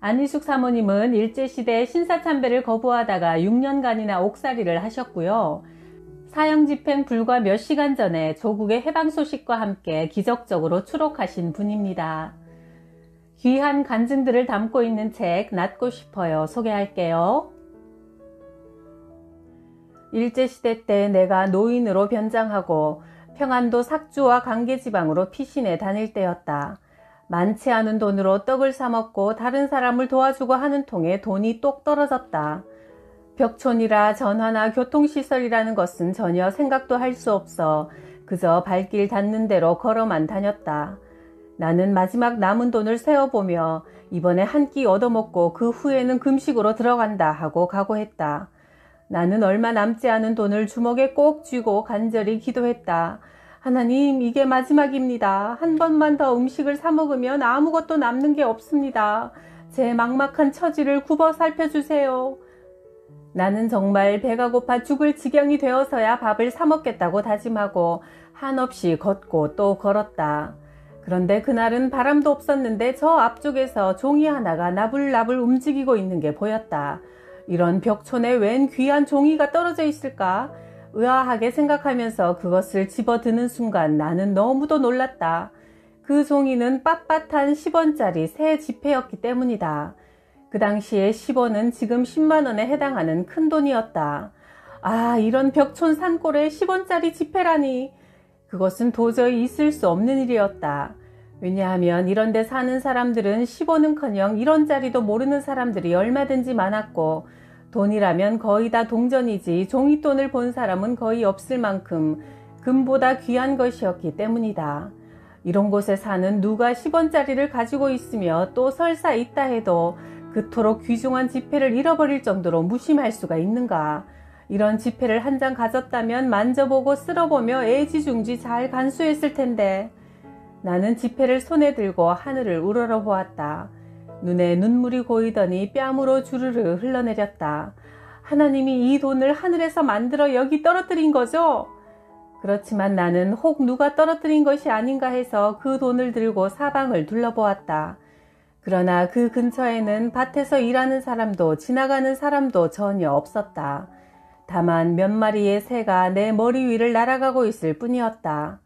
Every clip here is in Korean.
안희숙 사모님은 일제시대 신사참배를 거부하다가 6년간이나 옥살이를 하셨고요. 사형집행 불과 몇 시간 전에 조국의 해방 소식과 함께 기적적으로 추록하신 분입니다. 귀한 간증들을 담고 있는 책 낫고 싶어요 소개할게요. 일제시대 때 내가 노인으로 변장하고 평안도 삭주와 강계지방으로 피신해 다닐 때였다. 많지 않은 돈으로 떡을 사 먹고 다른 사람을 도와주고 하는 통에 돈이 똑 떨어졌다. 벽촌이라 전화나 교통시설이라는 것은 전혀 생각도 할 수 없어 그저 발길 닿는 대로 걸어만 다녔다. 나는 마지막 남은 돈을 세어보며 이번에 한 끼 얻어먹고 그 후에는 금식으로 들어간다 하고 각오했다. 나는 얼마 남지 않은 돈을 주먹에 꼭 쥐고 간절히 기도했다. 하나님, 이게 마지막입니다. 한 번만 더 음식을 사 먹으면 아무것도 남는 게 없습니다. 제 막막한 처지를 굽어 살펴주세요. 나는 정말 배가 고파 죽을 지경이 되어서야 밥을 사 먹겠다고 다짐하고 한없이 걷고 또 걸었다. 그런데 그날은 바람도 없었는데 저 앞쪽에서 종이 하나가 나불나불 움직이고 있는 게 보였다. 이런 벽촌에 웬 귀한 종이가 떨어져 있을까? 의아하게 생각하면서 그것을 집어드는 순간 나는 너무도 놀랐다. 그 종이는 빳빳한 10원짜리 새 지폐였기 때문이다. 그 당시에 10원은 지금 10만원에 해당하는 큰 돈이었다. 아, 이런 벽촌 산골에 10원짜리 지폐라니. 그것은 도저히 있을 수 없는 일이었다. 왜냐하면 이런 데 사는 사람들은 10원은커녕 1원짜리도 모르는 사람들이 얼마든지 많았고 돈이라면 거의 다 동전이지 종이돈을 본 사람은 거의 없을 만큼 금보다 귀한 것이었기 때문이다. 이런 곳에 사는 누가 10원짜리를 가지고 있으며 또 설사 있다 해도 그토록 귀중한 지폐를 잃어버릴 정도로 무심할 수가 있는가. 이런 지폐를 한 장 가졌다면 만져보고 쓸어보며 애지중지 잘 간수했을 텐데. 나는 지폐를 손에 들고 하늘을 우러러 보았다. 눈에 눈물이 고이더니 뺨으로 주르르 흘러내렸다. 하나님이 이 돈을 하늘에서 만들어 여기 떨어뜨린 거죠? 그렇지만 나는 혹 누가 떨어뜨린 것이 아닌가 해서 그 돈을 들고 사방을 둘러보았다. 그러나 그 근처에는 밭에서 일하는 사람도 지나가는 사람도 전혀 없었다. 다만 몇 마리의 새가 내 머리 위를 날아가고 있을 뿐이었다.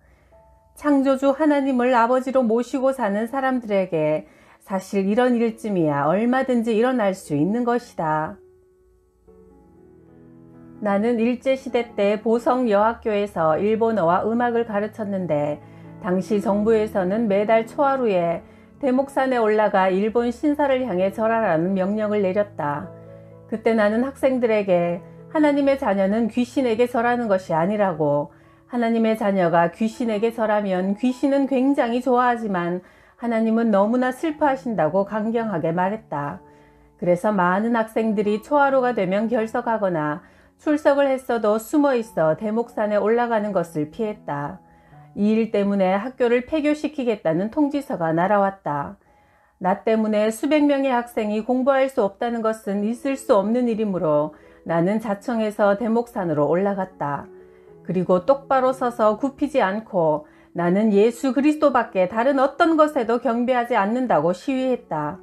창조주 하나님을 아버지로 모시고 사는 사람들에게 사실 이런 일쯤이야 얼마든지 일어날 수 있는 것이다. 나는 일제시대 때 보성여학교에서 일본어와 음악을 가르쳤는데 당시 정부에서는 매달 초하루에 대목산에 올라가 일본 신사를 향해 절하라는 명령을 내렸다. 그때 나는 학생들에게 하나님의 자녀는 귀신에게 절하는 것이 아니라고, 하나님의 자녀가 귀신에게 절하면 귀신은 굉장히 좋아하지만 하나님은 너무나 슬퍼하신다고 강경하게 말했다. 그래서 많은 학생들이 초하루가 되면 결석하거나 출석을 했어도 숨어있어 대목산에 올라가는 것을 피했다. 이 일 때문에 학교를 폐교시키겠다는 통지서가 날아왔다. 나 때문에 수백 명의 학생이 공부할 수 없다는 것은 있을 수 없는 일이므로 나는 자청해서 대목산으로 올라갔다. 그리고 똑바로 서서 굽히지 않고 나는 예수 그리스도밖에 다른 어떤 것에도 경배하지 않는다고 시위했다.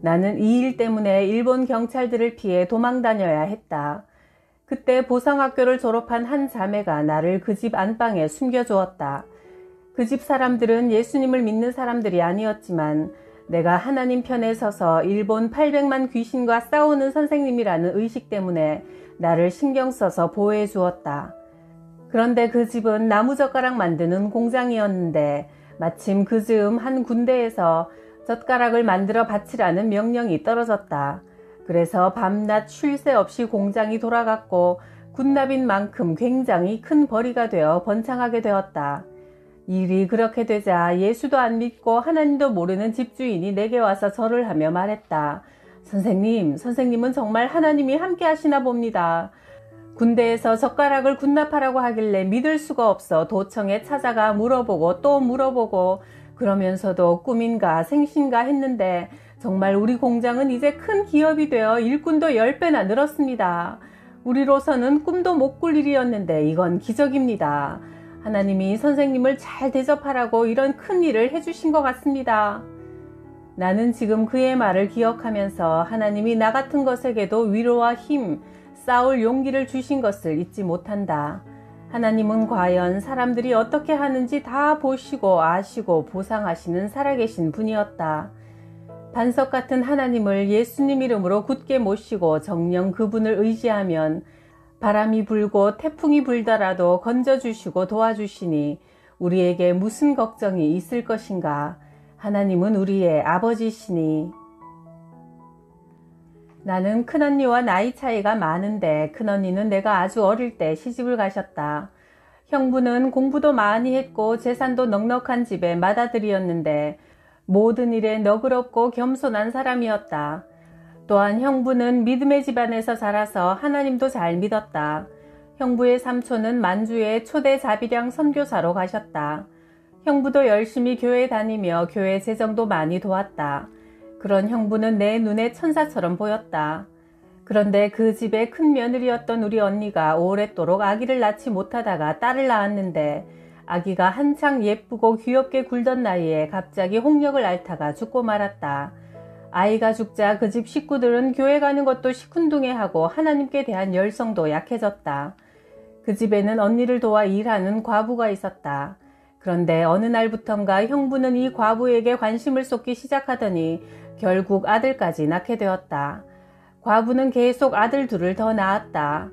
나는 이 일 때문에 일본 경찰들을 피해 도망 다녀야 했다. 그때 보성학교를 졸업한 한 자매가 나를 그 집 안방에 숨겨주었다. 그 집 사람들은 예수님을 믿는 사람들이 아니었지만 내가 하나님 편에 서서 일본 800만 귀신과 싸우는 선생님이라는 의식 때문에 나를 신경 써서 보호해 주었다. 그런데 그 집은 나무젓가락 만드는 공장이었는데 마침 그 즈음 한 군대에서 젓가락을 만들어 바치라는 명령이 떨어졌다. 그래서 밤낮 쉴 새 없이 공장이 돌아갔고 군납인 만큼 굉장히 큰 벌이가 되어 번창하게 되었다. 일이 그렇게 되자 예수도 안 믿고 하나님도 모르는 집주인이 내게 와서 절을 하며 말했다. 선생님은 정말 하나님이 함께 하시나 봅니다. 군대에서 젓가락을 군납하라고 하길래 믿을 수가 없어 도청에 찾아가 물어보고 또 물어보고 그러면서도 꿈인가 생신가 했는데 정말 우리 공장은 이제 큰 기업이 되어 일꾼도 10배나 늘었습니다. 우리로서는 꿈도 못 꿀 일이었는데 이건 기적입니다. 하나님이 선생님을 잘 대접하라고 이런 큰 일을 해주신 것 같습니다. 나는 지금 그의 말을 기억하면서 하나님이 나 같은 것에게도 위로와 힘, 싸울 용기를 주신 것을 잊지 못한다. 하나님은 과연 사람들이 어떻게 하는지 다 보시고 아시고 보상하시는 살아계신 분이었다. 반석 같은 하나님을 예수님 이름으로 굳게 모시고 정녕 그분을 의지하면 바람이 불고 태풍이 불더라도 건져주시고 도와주시니 우리에게 무슨 걱정이 있을 것인가. 하나님은 우리의 아버지시니. 나는 큰언니와 나이 차이가 많은데 큰언니는 내가 아주 어릴 때 시집을 가셨다. 형부는 공부도 많이 했고 재산도 넉넉한 집의 맏아들이었는데 모든 일에 너그럽고 겸손한 사람이었다. 또한 형부는 믿음의 집안에서 자라서 하나님도 잘 믿었다. 형부의 삼촌은 만주에 초대 자비량 선교사로 가셨다. 형부도 열심히 교회 다니며 교회 재정도 많이 도왔다. 그런 형부는 내 눈에 천사처럼 보였다. 그런데 그 집의 큰 며느리였던 우리 언니가 오랫도록 아기를 낳지 못하다가 딸을 낳았는데 아기가 한창 예쁘고 귀엽게 굴던 나이에 갑자기 홍역을 앓다가 죽고 말았다. 아이가 죽자 그 집 식구들은 교회 가는 것도 시큰둥해하고 하나님께 대한 열성도 약해졌다. 그 집에는 언니를 도와 일하는 과부가 있었다. 그런데 어느 날부턴가 형부는 이 과부에게 관심을 쏟기 시작하더니 결국 아들까지 낳게 되었다. 과부는 계속 아들 둘을 더 낳았다.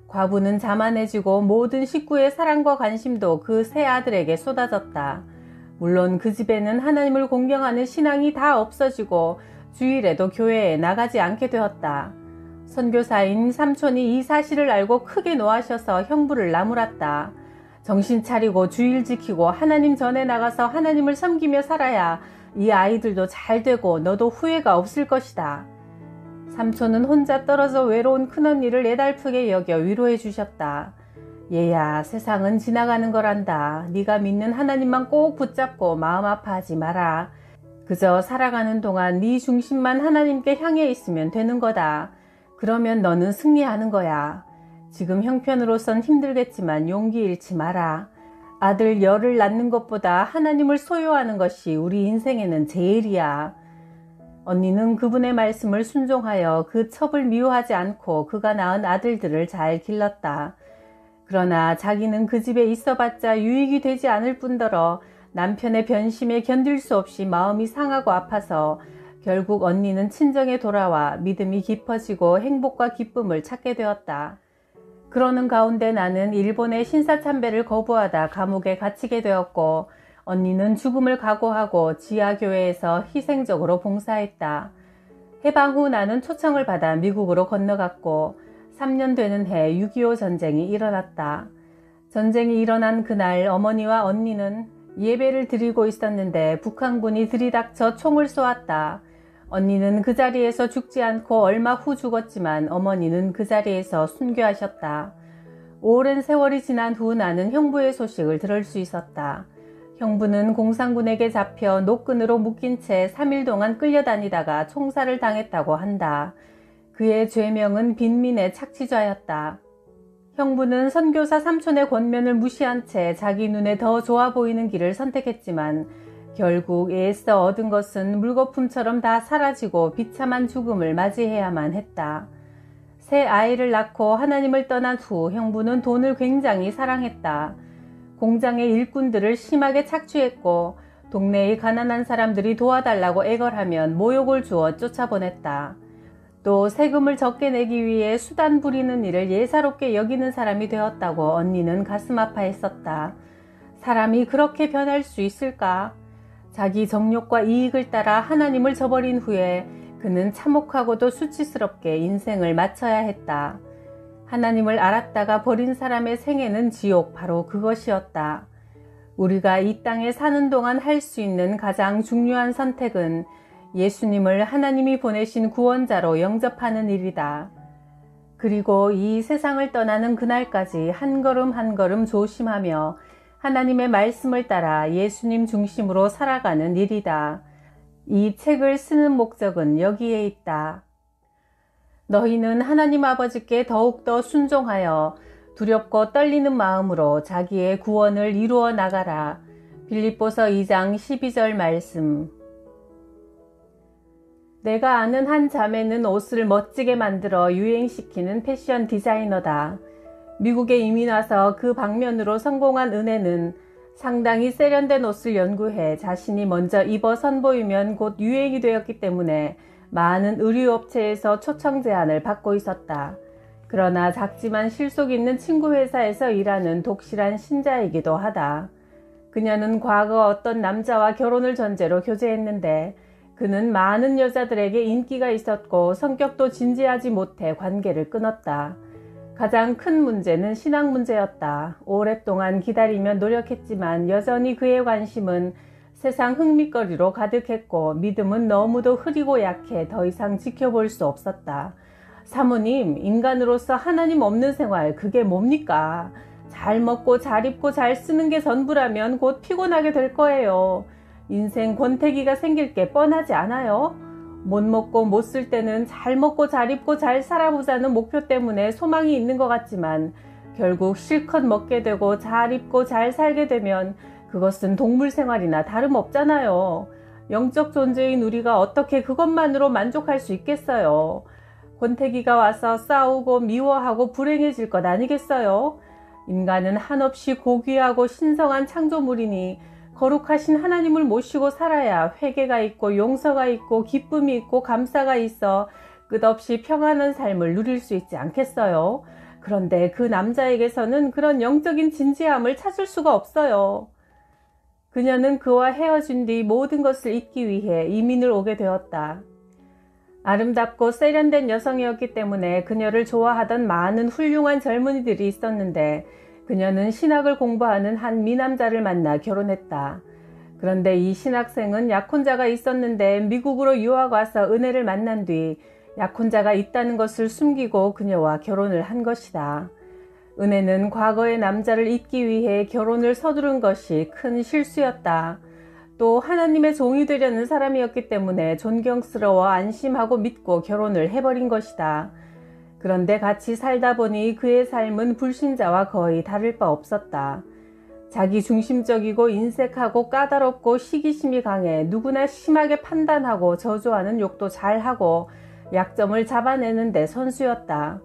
과부는 자만해지고 모든 식구의 사랑과 관심도 그 세 아들에게 쏟아졌다. 물론 그 집에는 하나님을 공경하는 신앙이 다 없어지고 주일에도 교회에 나가지 않게 되었다. 선교사인 삼촌이 이 사실을 알고 크게 노하셔서 형부를 나무랐다. 정신 차리고 주일 지키고 하나님 전에 나가서 하나님을 섬기며 살아야 이 아이들도 잘 되고 너도 후회가 없을 것이다. 삼촌은 혼자 떨어져 외로운 큰언니를 애달프게 여겨 위로해 주셨다. 얘야, 세상은 지나가는 거란다. 네가 믿는 하나님만 꼭 붙잡고 마음 아파하지 마라. 그저 살아가는 동안 네 중심만 하나님께 향해 있으면 되는 거다. 그러면 너는 승리하는 거야. 지금 형편으로선 힘들겠지만 용기 잃지 마라. 아들 열을 낳는 것보다 하나님을 소유하는 것이 우리 인생에는 제일이야. 언니는 그분의 말씀을 순종하여 그 첩을 미워하지 않고 그가 낳은 아들들을 잘 길렀다. 그러나 자기는 그 집에 있어봤자 유익이 되지 않을 뿐더러 남편의 변심에 견딜 수 없이 마음이 상하고 아파서 결국 언니는 친정에 돌아와 믿음이 깊어지고 행복과 기쁨을 찾게 되었다. 그러는 가운데 나는 일본의 신사참배를 거부하다 감옥에 갇히게 되었고 언니는 죽음을 각오하고 지하교회에서 희생적으로 봉사했다. 해방 후 나는 초청을 받아 미국으로 건너갔고 3년 되는 해 6.25 전쟁이 일어났다. 전쟁이 일어난 그날 어머니와 언니는 예배를 드리고 있었는데 북한군이 들이닥쳐 총을 쏘았다. 언니는 그 자리에서 죽지 않고 얼마 후 죽었지만 어머니는 그 자리에서 순교하셨다. 오랜 세월이 지난 후 나는 형부의 소식을 들을 수 있었다. 형부는 공산군에게 잡혀 노끈으로 묶인 채 3일 동안 끌려다니다가 총살을 당했다고 한다. 그의 죄명은 빈민의 착취자였다. 형부는 선교사 삼촌의 권면을 무시한 채 자기 눈에 더 좋아 보이는 길을 선택했지만 결국 애써 얻은 것은 물거품처럼 다 사라지고 비참한 죽음을 맞이해야만 했다. 새 아이를 낳고 하나님을 떠난 후 형부는 돈을 굉장히 사랑했다. 공장의 일꾼들을 심하게 착취했고 동네의 가난한 사람들이 도와달라고 애걸하면 모욕을 주어 쫓아보냈다. 또 세금을 적게 내기 위해 수단 부리는 일을 예사롭게 여기는 사람이 되었다고 언니는 가슴 아파했었다. 사람이 그렇게 변할 수 있을까? 자기 정욕과 이익을 따라 하나님을 저버린 후에 그는 참혹하고도 수치스럽게 인생을 마쳐야 했다. 하나님을 알았다가 버린 사람의 생애는 지옥, 바로 그것이었다. 우리가 이 땅에 사는 동안 할 수 있는 가장 중요한 선택은 예수님을 하나님이 보내신 구원자로 영접하는 일이다. 그리고 이 세상을 떠나는 그날까지 한 걸음 한 걸음 조심하며 하나님의 말씀을 따라 예수님 중심으로 살아가는 일이다. 이 책을 쓰는 목적은 여기에 있다. 너희는 하나님 아버지께 더욱더 순종하여 두렵고 떨리는 마음으로 자기의 구원을 이루어 나가라. 빌립보서 2장 12절 말씀. 내가 아는 한 자매는 옷을 멋지게 만들어 유행시키는 패션 디자이너다. 미국에 이민 와서 그 방면으로 성공한 은혜는 상당히 세련된 옷을 연구해 자신이 먼저 입어 선보이면 곧 유행이 되었기 때문에 많은 의류업체에서 초청 제안을 받고 있었다. 그러나 작지만 실속 있는 친구 회사에서 일하는 독실한 신자이기도 하다. 그녀는 과거 어떤 남자와 결혼을 전제로 교제했는데 그는 많은 여자들에게 인기가 있었고 성격도 진지하지 못해 관계를 끊었다. 가장 큰 문제는 신앙 문제였다. 오랫동안 기다리며 노력했지만 여전히 그의 관심은 세상 흥미거리로 가득했고 믿음은 너무도 흐리고 약해 더 이상 지켜볼 수 없었다. 사모님, 인간으로서 하나님 없는 생활, 그게 뭡니까? 잘 먹고 잘 입고 잘 쓰는 게 전부라면 곧 피곤하게 될 거예요. 인생 권태기가 생길 게 뻔하지 않아요? 못 먹고 못 쓸 때는 잘 먹고 잘 입고 잘 살아보자는 목표 때문에 소망이 있는 것 같지만 결국 실컷 먹게 되고 잘 입고 잘 살게 되면 그것은 동물 생활이나 다름없잖아요. 영적 존재인 우리가 어떻게 그것만으로 만족할 수 있겠어요? 권태기가 와서 싸우고 미워하고 불행해질 것 아니겠어요? 인간은 한없이 고귀하고 신성한 창조물이니 거룩하신 하나님을 모시고 살아야 회개가 있고 용서가 있고 기쁨이 있고 감사가 있어 끝없이 평안한 삶을 누릴 수 있지 않겠어요? 그런데 그 남자에게서는 그런 영적인 진지함을 찾을 수가 없어요. 그녀는 그와 헤어진 뒤 모든 것을 잊기 위해 이민을 오게 되었다. 아름답고 세련된 여성이었기 때문에 그녀를 좋아하던 많은 훌륭한 젊은이들이 있었는데 그녀는 신학을 공부하는 한 미남자를 만나 결혼했다. 그런데 이 신학생은 약혼자가 있었는데 미국으로 유학 와서 은혜를 만난 뒤 약혼자가 있다는 것을 숨기고 그녀와 결혼을 한 것이다. 은혜는 과거의 남자를 잊기 위해 결혼을 서두른 것이 큰 실수였다. 또 하나님의 종이 되려는 사람이었기 때문에 존경스러워 안심하고 믿고 결혼을 해버린 것이다. 그런데 같이 살다 보니 그의 삶은 불신자와 거의 다를 바 없었다. 자기 중심적이고 인색하고 까다롭고 시기심이 강해 누구나 심하게 판단하고 저주하는 욕도 잘하고 약점을 잡아내는 데 선수였다.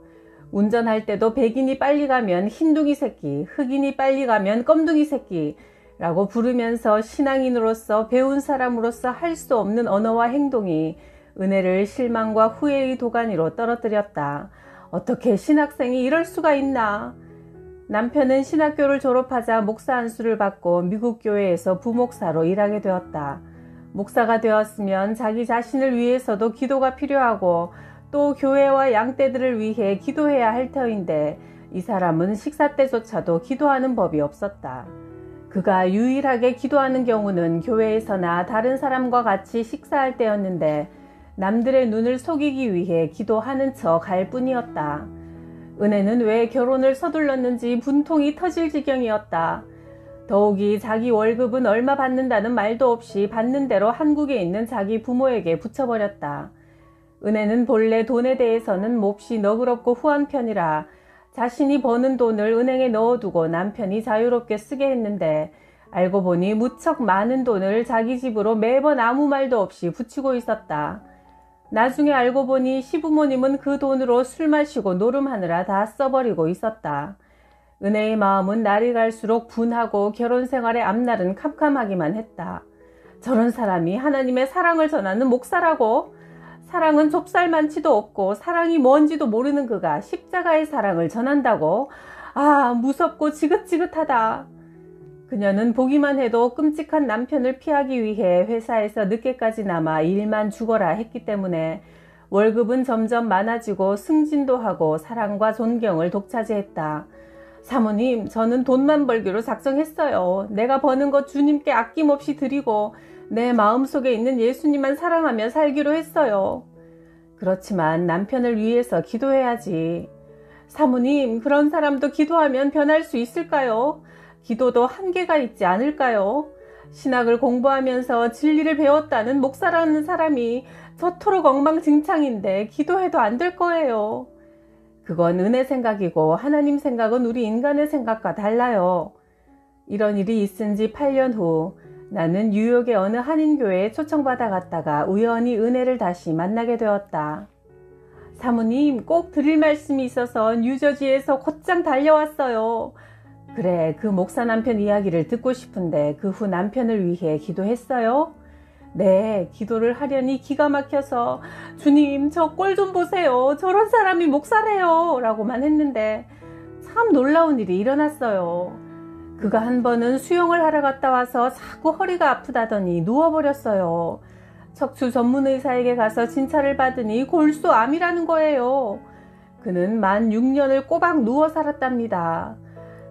운전할 때도 백인이 빨리 가면 흰둥이 새끼, 흑인이 빨리 가면 껌둥이 새끼 라고 부르면서 신앙인으로서 배운 사람으로서 할 수 없는 언어와 행동이 은혜를 실망과 후회의 도가니로 떨어뜨렸다. 어떻게 신학생이 이럴 수가 있나? 남편은 신학교를 졸업하자 목사 안수를 받고 미국 교회에서 부목사로 일하게 되었다. 목사가 되었으면 자기 자신을 위해서도 기도가 필요하고 또 교회와 양떼들을 위해 기도해야 할 터인데 이 사람은 식사 때조차도 기도하는 법이 없었다. 그가 유일하게 기도하는 경우는 교회에서나 다른 사람과 같이 식사할 때였는데 남들의 눈을 속이기 위해 기도하는 척 할 뿐이었다. 은혜는 왜 결혼을 서둘렀는지 분통이 터질 지경이었다. 더욱이 자기 월급은 얼마 받는다는 말도 없이 받는 대로 한국에 있는 자기 부모에게 붙여버렸다. 은혜는 본래 돈에 대해서는 몹시 너그럽고 후한 편이라 자신이 버는 돈을 은행에 넣어두고 남편이 자유롭게 쓰게 했는데 알고 보니 무척 많은 돈을 자기 집으로 매번 아무 말도 없이 붙이고 있었다. 나중에 알고 보니 시부모님은 그 돈으로 술 마시고 노름하느라 다 써버리고 있었다. 은혜의 마음은 날이 갈수록 분하고 결혼 생활의 앞날은 캄캄하기만 했다. 저런 사람이 하나님의 사랑을 전하는 목사라고? 사랑은 좁쌀만치도 없고 사랑이 뭔지도 모르는 그가 십자가의 사랑을 전한다고? 아, 무섭고 지긋지긋하다. 그녀는 보기만 해도 끔찍한 남편을 피하기 위해 회사에서 늦게까지 남아 일만 죽어라 했기 때문에 월급은 점점 많아지고 승진도 하고 사랑과 존경을 독차지했다. 사모님, 저는 돈만 벌기로 작정했어요. 내가 버는 것 주님께 아낌없이 드리고 내 마음속에 있는 예수님만 사랑하며 살기로 했어요. 그렇지만 남편을 위해서 기도해야지. 사모님, 그런 사람도 기도하면 변할 수 있을까요? 기도도 한계가 있지 않을까요? 신학을 공부하면서 진리를 배웠다는 목사라는 사람이 저토록 엉망진창인데 기도해도 안 될 거예요. 그건 은혜 생각이고 하나님 생각은 우리 인간의 생각과 달라요. 이런 일이 있은 지 8년 후 나는 뉴욕의 어느 한인교회에 초청받아 갔다가 우연히 은혜를 다시 만나게 되었다. 사모님, 꼭 드릴 말씀이 있어서 뉴저지에서 곧장 달려왔어요. 그래, 그 목사 남편 이야기를 듣고 싶은데 그 후 남편을 위해 기도했어요? 네, 기도를 하려니 기가 막혀서 주님, 저 꼴 좀 보세요. 저런 사람이 목사래요. 라고만 했는데 참 놀라운 일이 일어났어요. 그가 한 번은 수영을 하러 갔다 와서 자꾸 허리가 아프다더니 누워버렸어요. 척추 전문 의사에게 가서 진찰을 받으니 골수암이라는 거예요. 그는 만 6년을 꼬박 누워 살았답니다.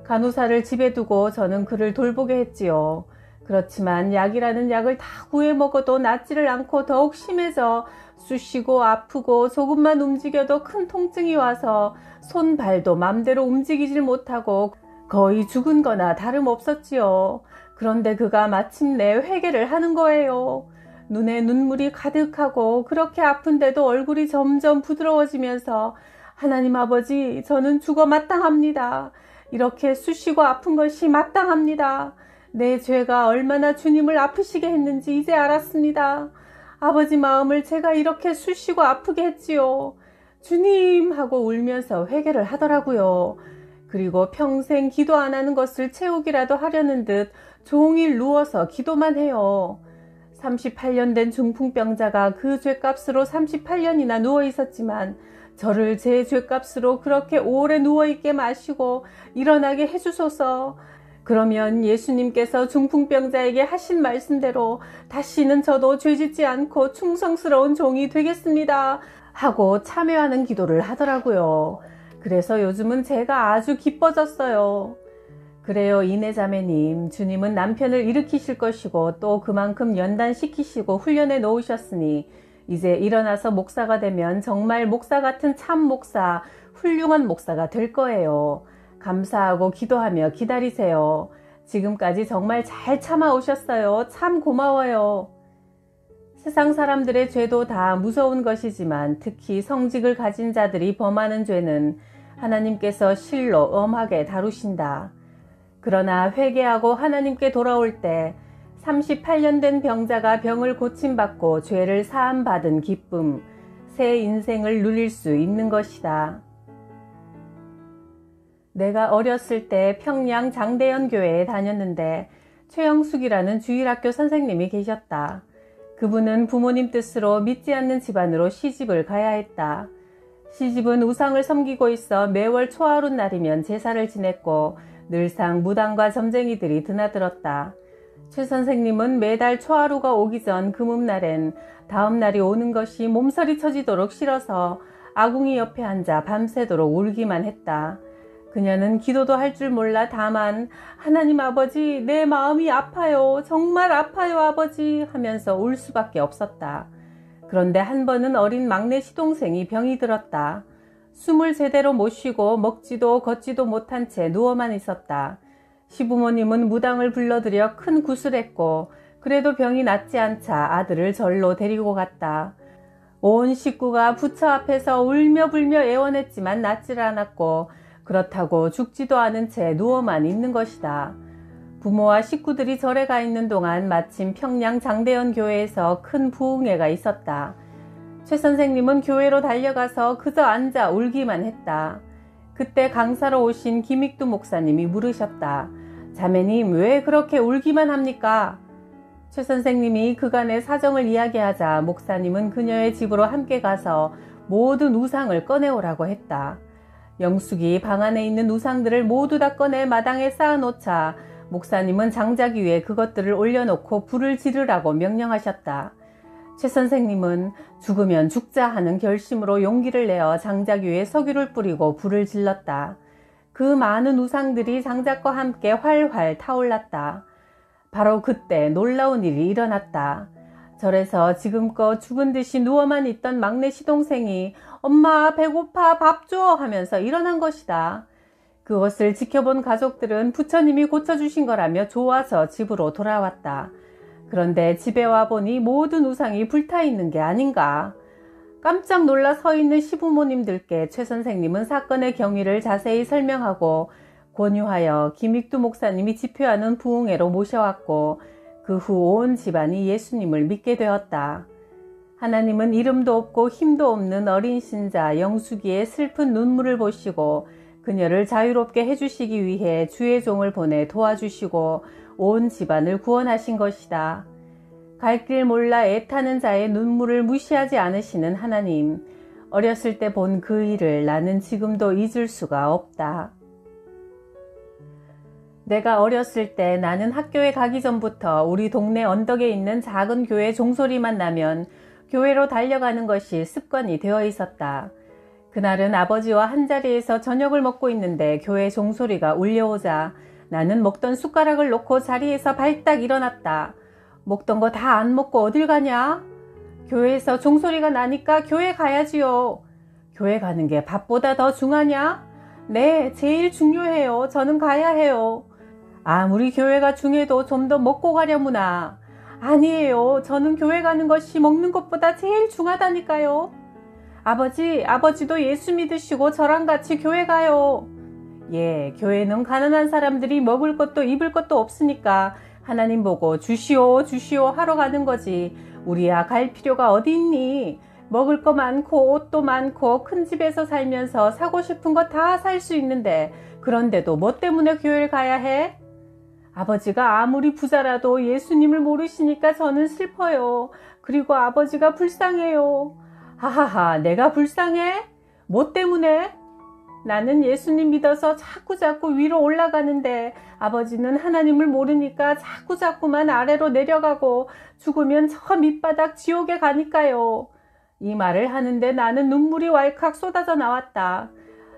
간호사를 집에 두고 저는 그를 돌보게 했지요. 그렇지만 약이라는 약을 다 구해 먹어도 낫지를 않고 더욱 심해져 쑤시고 아프고 조금만 움직여도 큰 통증이 와서 손, 발도 맘대로 움직이질 못하고 거의 죽은 거나 다름없었지요. 그런데 그가 마침내 회개를 하는 거예요. 눈에 눈물이 가득하고 그렇게 아픈데도 얼굴이 점점 부드러워지면서 하나님 아버지, 저는 죽어 마땅합니다. 이렇게 쑤시고 아픈 것이 마땅합니다. 내 죄가 얼마나 주님을 아프시게 했는지 이제 알았습니다. 아버지 마음을 제가 이렇게 쑤시고 아프게 했지요. 주님 하고 울면서 회개를 하더라고요. 그리고 평생 기도 안 하는 것을 채우기라도 하려는 듯 종일 누워서 기도만 해요. 38년 된 중풍병자가 그 죄값으로 38년이나 누워 있었지만 저를 제 죄값으로 그렇게 오래 누워있게 마시고 일어나게 해주소서. 그러면 예수님께서 중풍병자에게 하신 말씀대로 다시는 저도 죄짓지 않고 충성스러운 종이 되겠습니다 하고 참여하는 기도를 하더라고요. 그래서 요즘은 제가 아주 기뻐졌어요. 그래요, 이내자매님. 주님은 남편을 일으키실 것이고 또 그만큼 연단시키시고 훈련해 놓으셨으니 이제 일어나서 목사가 되면 정말 목사 같은 참 목사, 훌륭한 목사가 될 거예요. 감사하고 기도하며 기다리세요. 지금까지 정말 잘 참아오셨어요. 참 고마워요. 세상 사람들의 죄도 다 무서운 것이지만 특히 성직을 가진 자들이 범하는 죄는 하나님께서 실로 엄하게 다루신다. 그러나 회개하고 하나님께 돌아올 때 38년 된 병자가 병을 고침받고 죄를 사함받은 기쁨, 새 인생을 누릴 수 있는 것이다. 내가 어렸을 때 평양 장대연 교회에 다녔는데 최영숙이라는 주일학교 선생님이 계셨다. 그분은 부모님 뜻으로 믿지 않는 집안으로 시집을 가야 했다. 시집은 우상을 섬기고 있어 매월 초하루 날이면 제사를 지냈고 늘상 무당과 점쟁이들이 드나들었다. 최 선생님은 매달 초하루가 오기 전 금음날엔 다음 날이 오는 것이 몸서리 쳐지도록 싫어서 아궁이 옆에 앉아 밤새도록 울기만 했다. 그녀는 기도도 할 줄 몰라 다만 하나님 아버지, 내 마음이 아파요. 정말 아파요 아버지 하면서 울 수밖에 없었다. 그런데 한 번은 어린 막내 시동생이 병이 들었다. 숨을 제대로 못 쉬고 먹지도 걷지도 못한 채 누워만 있었다. 시부모님은 무당을 불러들여 큰 구슬했고 그래도 병이 낫지 않자 아들을 절로 데리고 갔다. 온 식구가 부처 앞에서 울며 불며 애원했지만 낫질 않았고 그렇다고 죽지도 않은 채 누워만 있는 것이다. 부모와 식구들이 절에 가 있는 동안 마침 평양 장대연 교회에서 큰 부흥회가 있었다. 최 선생님은 교회로 달려가서 그저 앉아 울기만 했다. 그때 강사로 오신 김익두 목사님이 물으셨다. 자매님, 왜 그렇게 울기만 합니까? 최 선생님이 그간의 사정을 이야기하자 목사님은 그녀의 집으로 함께 가서 모든 우상을 꺼내오라고 했다. 영숙이 방 안에 있는 우상들을 모두 다 꺼내 마당에 쌓아놓자 목사님은 장작 위에 그것들을 올려놓고 불을 지르라고 명령하셨다. 최 선생님은 죽으면 죽자 하는 결심으로 용기를 내어 장작 위에 석유를 뿌리고 불을 질렀다. 그 많은 우상들이 장작과 함께 활활 타올랐다. 바로 그때 놀라운 일이 일어났다. 절에서 지금껏 죽은 듯이 누워만 있던 막내 시동생이 엄마 배고파 밥 줘 하면서 일어난 것이다. 그것을 지켜본 가족들은 부처님이 고쳐주신 거라며 좋아서 집으로 돌아왔다. 그런데 집에 와보니 모든 우상이 불타있는 게 아닌가. 깜짝 놀라 서 있는 시부모님들께 최 선생님은 사건의 경위를 자세히 설명하고 권유하여 김익두 목사님이 집회하는 부흥회로 모셔왔고 그 후 온 집안이 예수님을 믿게 되었다. 하나님은 이름도 없고 힘도 없는 어린 신자 영숙이의 슬픈 눈물을 보시고 그녀를 자유롭게 해주시기 위해 주의 종을 보내 도와주시고 온 집안을 구원하신 것이다. 갈 길 몰라 애타는 자의 눈물을 무시하지 않으시는 하나님, 어렸을 때 본 그 일을 나는 지금도 잊을 수가 없다. 내가 어렸을 때 나는 학교에 가기 전부터 우리 동네 언덕에 있는 작은 교회 종소리만 나면 교회로 달려가는 것이 습관이 되어 있었다. 그날은 아버지와 한자리에서 저녁을 먹고 있는데 교회 종소리가 울려오자 나는 먹던 숟가락을 놓고 자리에서 발딱 일어났다. 먹던 거 다 안 먹고 어딜 가냐? 교회에서 종소리가 나니까 교회 가야지요. 교회 가는 게 밥보다 더 중하냐? 네, 제일 중요해요. 저는 가야 해요. 아무리 교회가 중해도 좀 더 먹고 가려무나. 아니에요. 저는 교회 가는 것이 먹는 것보다 제일 중하다니까요. 아버지도 예수 믿으시고 저랑 같이 교회 가요. 예, 교회는 가난한 사람들이 먹을 것도 입을 것도 없으니까 하나님 보고 주시오 하러 가는 거지. 우리야 갈 필요가 어디 있니? 먹을 거 많고 옷도 많고 큰 집에서 살면서 사고 싶은 거 다 살 수 있는데 그런데도 뭐 때문에 교회를 가야 해? 아버지가 아무리 부자라도 예수님을 모르시니까 저는 슬퍼요. 그리고 아버지가 불쌍해요. 하하하, 내가 불쌍해? 뭐 때문에? 나는 예수님 믿어서 자꾸 위로 올라가는데 아버지는 하나님을 모르니까 자꾸만 아래로 내려가고 죽으면 저 밑바닥 지옥에 가니까요. 이 말을 하는데 나는 눈물이 왈칵 쏟아져 나왔다.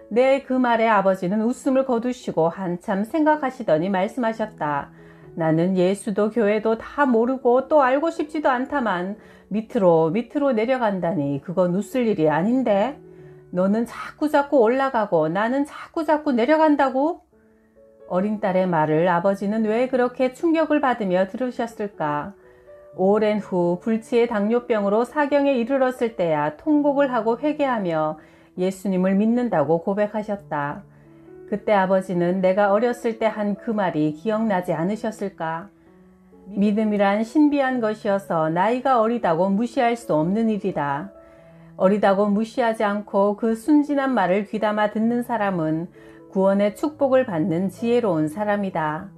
내 그 말에 아버지는 웃음을 거두시고 한참 생각하시더니 말씀하셨다. 나는 예수도 교회도 다 모르고 또 알고 싶지도 않다만 밑으로 내려간다니 그건 웃을 일이 아닌데. 너는 자꾸 올라가고 나는 자꾸 내려간다고? 어린 딸의 말을 아버지는 왜 그렇게 충격을 받으며 들으셨을까? 오랜 후 불치의 당뇨병으로 사경에 이르렀을 때야 통곡을 하고 회개하며 예수님을 믿는다고 고백하셨다. 그때 아버지는 내가 어렸을 때 한 그 말이 기억나지 않으셨을까? 믿음이란 신비한 것이어서 나이가 어리다고 무시할 수 없는 일이다. 어리다고 무시하지 않고 그 순진한 말을 귀담아 듣는 사람은 구원의 축복을 받는 지혜로운 사람이다.